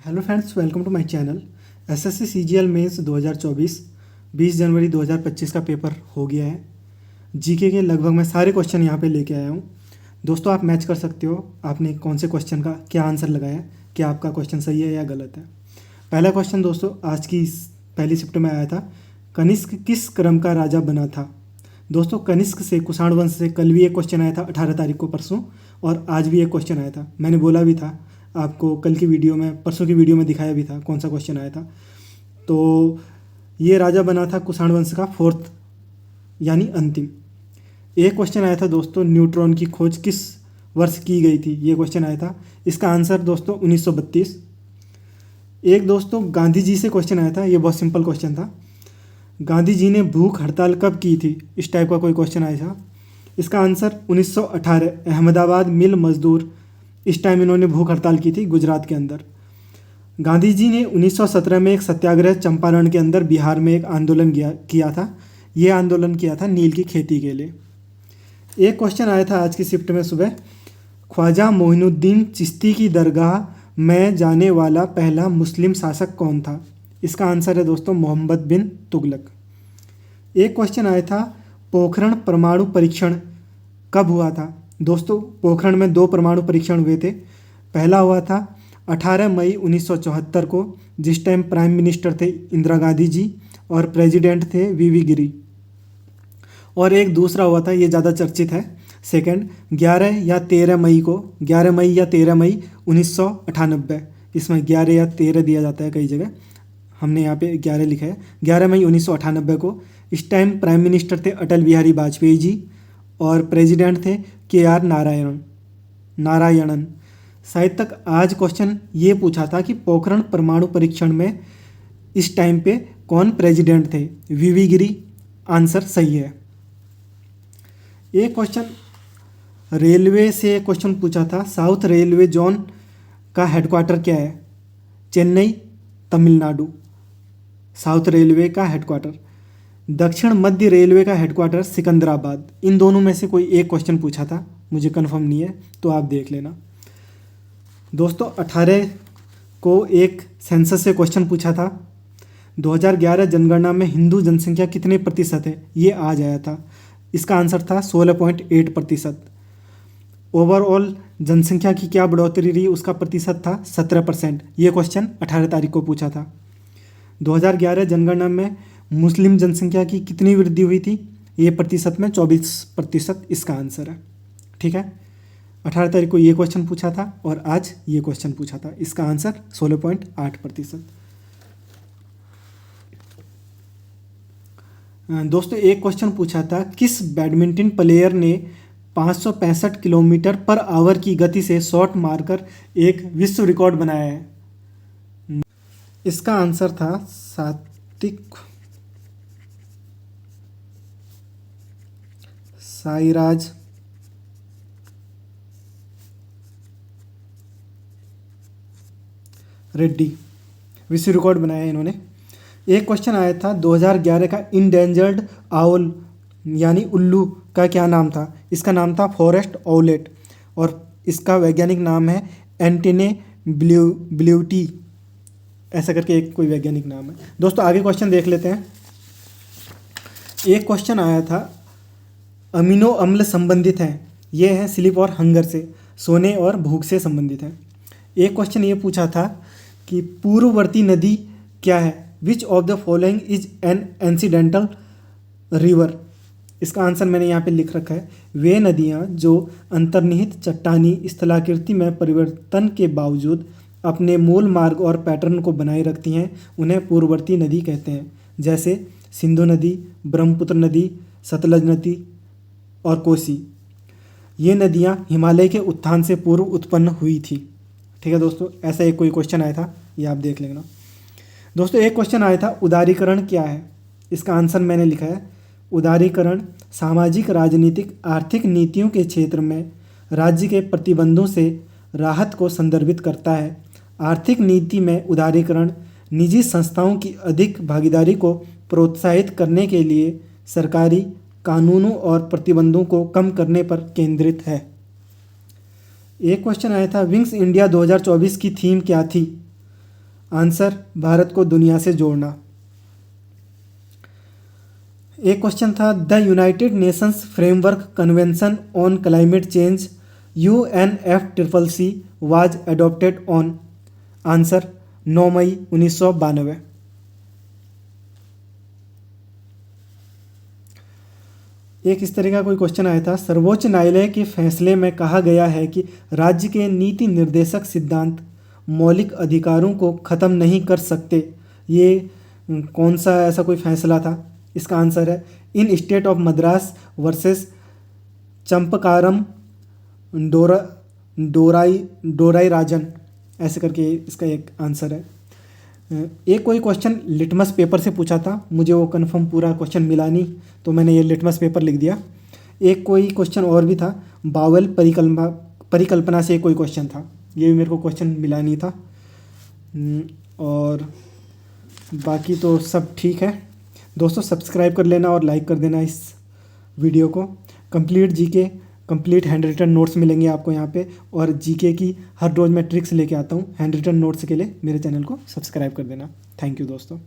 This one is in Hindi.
Hello friends, welcome to my channel. SSC CGL mains 2024 20 जनवरी 2025 का पेपर हो गया है। जीके के लगभग मैं सारे क्वेश्चन यहाँ पे लेके आया हूँ। दोस्तों, आप मैच कर सकते हो आपने कौन से क्वेश्चन का क्या आंसर लगाया है, क्या आपका क्वेश्चन सही है या गलत है। पहला क्वेश्चन दोस्तों आज की पहली शिफ्ट में आया था, कनिष्क किस क्रम का राजा बना था। दोस्तों, कनिष्क से कुषाण वंश से कल भी एक क्वेश्चन आया था 18 तारीख को परसों, और आज भी एक क्वेश्चन आया था। मैंने बोला भी था आपको कल की वीडियो में, परसों की वीडियो में दिखाया भी था कौन सा क्वेश्चन आया था। तो ये राजा बना था कुषाण वंश का फोर्थ यानी अंतिम। एक क्वेश्चन आया था दोस्तों, न्यूट्रॉन की खोज किस वर्ष की गई थी, ये क्वेश्चन आया था। इसका आंसर दोस्तों 1932। एक दोस्तों गांधी जी से क्वेश्चन आया था, ये बहुत सिंपल क्वेश्चन था। गांधी जी ने भूख हड़ताल कब की थी, इस टाइप का कोई क्वेश्चन आया था। इसका आंसर 1918। अहमदाबाद मिल मजदूर, इस टाइम इन्होंने भूख हड़ताल की थी गुजरात के अंदर। गांधी जी ने 1917 में एक सत्याग्रह चंपारण के अंदर बिहार में एक आंदोलन किया था। ये आंदोलन किया था नील की खेती के लिए। एक क्वेश्चन आया था आज की शिफ्ट में सुबह, ख्वाजा मोइनुद्दीन चिश्ती की दरगाह में जाने वाला पहला मुस्लिम शासक कौन था। इसका आंसर है दोस्तों मोहम्मद बिन तुगलक। एक क्वेश्चन आया था, पोखरण परमाणु परीक्षण कब हुआ था। दोस्तों, पोखरण में 2 परमाणु परीक्षण हुए थे। पहला हुआ था 18 मई 1974 को, जिस टाइम प्राइम मिनिस्टर थे इंदिरा गांधी जी और प्रेसिडेंट थे वीवी गिरी। और एक दूसरा हुआ था, ये ज़्यादा चर्चित है, सेकंड 11 या 13 मई को, 11 मई या 13 मई 1998। इसमें 11 या 13 दिया जाता है कई जगह, हमने यहाँ पे 11 लिखा है। 11 मई 1998 को। इस टाइम प्राइम मिनिस्टर थे अटल बिहारी वाजपेयी जी और प्रेसिडेंट थे KR नारायणन। शायद तक आज क्वेश्चन ये पूछा था कि पोखरण परमाणु परीक्षण में इस टाइम पे कौन प्रेसिडेंट थे, वीवी गिरी। आंसर सही है। एक क्वेश्चन रेलवे से क्वेश्चन पूछा था, साउथ रेलवे जोन का हेडक्वार्टर क्या है। चेन्नई, तमिलनाडु, साउथ रेलवे का हेडक्वार्टर। दक्षिण मध्य रेलवे का हेडक्वार्टर सिकंदराबाद। इन दोनों में से कोई एक क्वेश्चन पूछा था, मुझे कंफर्म नहीं है, तो आप देख लेना। दोस्तों, 18 को एक सेंसस से क्वेश्चन पूछा था, 2011 जनगणना में हिंदू जनसंख्या कितने प्रतिशत है, ये आज आया था। इसका आंसर था 16.8%। ओवरऑल जनसंख्या की क्या बढ़ोतरी रही, उसका प्रतिशत था 17%। ये क्वेश्चन 18 तारीख को पूछा था। 2011 जनगणना में मुस्लिम जनसंख्या की कितनी वृद्धि हुई थी, ये प्रतिशत में 24%। इसका आंसर है, ठीक है। 18 तारीख को ये क्वेश्चन पूछा था और आज ये क्वेश्चन पूछा था। इसका आंसर 16.8%। दोस्तों, एक क्वेश्चन पूछा था, किस बैडमिंटन प्लेयर ने 565 किलोमीटर पर आवर की गति से शॉट मारकर एक विश्व रिकॉर्ड बनाया है। इसका आंसर था साईराज रेड्डी। विश्व रिकॉर्ड बनाया है इन्होंने। एक क्वेश्चन आया था 2011 का इंडेंजर्ड आउल यानी उल्लू का क्या नाम था। इसका नाम था फॉरेस्ट ऑवलेट और इसका वैज्ञानिक नाम है एंटिने ब्ल्यूटी, ऐसा करके एक कोई वैज्ञानिक नाम है। दोस्तों, आगे क्वेश्चन देख लेते हैं। एक क्वेश्चन आया था, अमीनो अम्ल संबंधित हैं, ये है स्लीप और हंगर से, सोने और भूख से संबंधित है। एक क्वेश्चन ये पूछा था कि पूर्ववर्ती नदी क्या है, which of the following is an antecedent river. इसका आंसर मैंने यहाँ पे लिख रखा है, वे नदियाँ जो अंतर्निहित चट्टानी स्थलाकृति में परिवर्तन के बावजूद अपने मूल मार्ग और पैटर्न को बनाए रखती हैं, उन्हें पूर्ववर्ती नदी कहते हैं। जैसे सिंधु नदी, ब्रह्मपुत्र नदी, सतलज नदी और कोसी। ये नदियाँ हिमालय के उत्थान से पूर्व उत्पन्न हुई थी, ठीक है दोस्तों। ऐसा एक कोई क्वेश्चन आया था, ये आप देख लेना। दोस्तों, एक क्वेश्चन आया था, उदारीकरण क्या है। इसका आंसर मैंने लिखा है, उदारीकरण सामाजिक, राजनीतिक, आर्थिक नीतियों के क्षेत्र में राज्य के प्रतिबंधों से राहत को संदर्भित करता है। आर्थिक नीति में उदारीकरण निजी संस्थाओं की अधिक भागीदारी को प्रोत्साहित करने के लिए सरकारी कानूनों और प्रतिबंधों को कम करने पर केंद्रित है। एक क्वेश्चन आया था, विंग्स इंडिया 2024 की थीम क्या थी। आंसर भारत को दुनिया से जोड़ना। एक क्वेश्चन था the United Nations framework convention on climate change UNFCCC was adopted on. Answer 9 मई 1992। एक इस तरह का कोई क्वेश्चन आया था सर्वोच्च न्यायालय के फैसले में कहा गया है कि राज्य के नीति निर्देशक सिद्धांत मौलिक अधिकारों को ख़त्म नहीं कर सकते। ये कौन सा ऐसा कोई फैसला था? इसका आंसर है in state of Madras versus Champakam Dorairajan, ऐसे करके इसका एक आंसर है। एक कोई क्वेश्चन लिटमस पेपर से पूछा था, मुझे वो कंफर्म पूरा क्वेश्चन मिला नहीं तो मैंने ये लिटमस पेपर लिख दिया। एक कोई क्वेश्चन और भी था बावल परिकल्पना से कोई क्वेश्चन था, ये भी मेरे को क्वेश्चन मिला नहीं था। और बाकी तो सब ठीक है। दोस्तों सब्सक्राइब कर लेना और लाइक कर देना इस वीडियो को। Complete GK complete handwritten notes मिलेंगे आपको यहाँ पे, और जीके की हर रोज़ मैं ट्रिक्स लेके आता हूँ हैंड रिटन नोट्स के लिए। मेरे चैनल को सब्सक्राइब कर देना। थैंक यू दोस्तों।